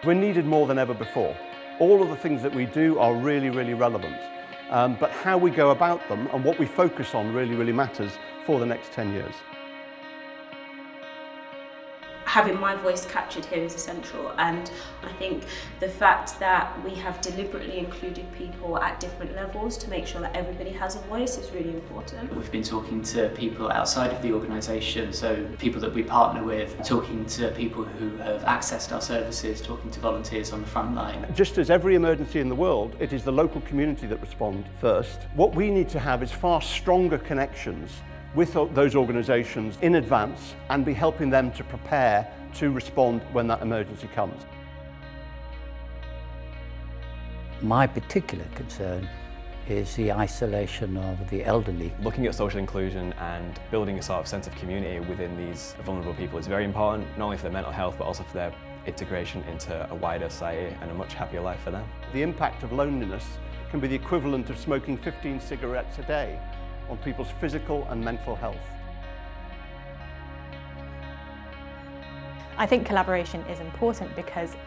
We're needed more than ever before. All of the things that we do are really, really relevant, but how we go about them and what we focus on really, really matters for the next 10 years. Having my voice captured here is essential, and I think the fact that we have deliberately included people at different levels to make sure that everybody has a voice is really important. We've been talking to people outside of the organisation, so people that we partner with, talking to people who have accessed our services, talking to volunteers on the front line. Just as every emergency in the world, it is the local community that respond first. What we need to have is far stronger connections with those organisations in advance and be helping them to prepare to respond when that emergency comes. My particular concern is the isolation of the elderly. Looking at social inclusion and building a sort of sense of community within these vulnerable people is very important, not only for their mental health but also for their integration into a wider society and a much happier life for them. The impact of loneliness can be the equivalent of smoking 15 cigarettes a day on people's physical and mental health. I think collaboration is important because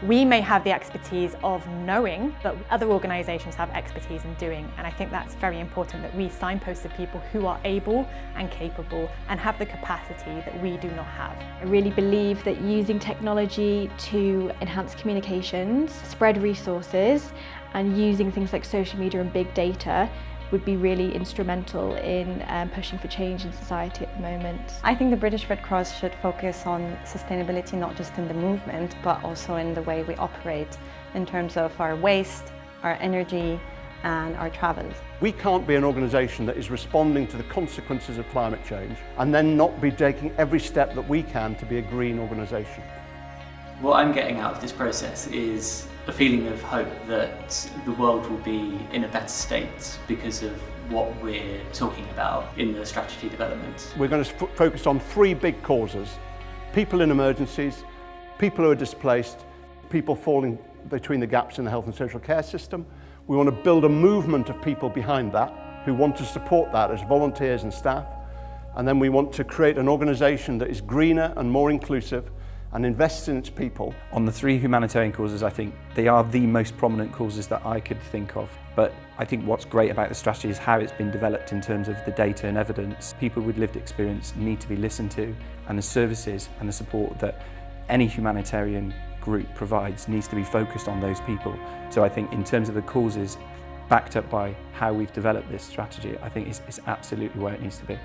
we may have the expertise of knowing, but other organisations have expertise in doing, and I think that's very important that we signpost the people who are able and capable and have the capacity that we do not have. I really believe that using technology to enhance communications, spread resources, and using things like social media and big data would be really instrumental in pushing for change in society at the moment. I think the British Red Cross should focus on sustainability not just in the movement but also in the way we operate in terms of our waste, our energy and our travels. We can't be an organisation that is responding to the consequences of climate change and then not be taking every step that we can to be a green organisation. What I'm getting out of this process is a feeling of hope that the world will be in a better state because of what we're talking about in the strategy development. We're going to focus on three big causes: people in emergencies, people who are displaced, people falling between the gaps in the health and social care system. We want to build a movement of people behind that who want to support that as volunteers and staff, and then we want to create an organisation that is greener and more inclusive and invests in its people. On the three humanitarian causes, I think they are the most prominent causes that I could think of. But I think what's great about the strategy is how it's been developed in terms of the data and evidence. People with lived experience need to be listened to, and the services and the support that any humanitarian group provides needs to be focused on those people. So I think in terms of the causes, backed up by how we've developed this strategy, I think it's absolutely where it needs to be.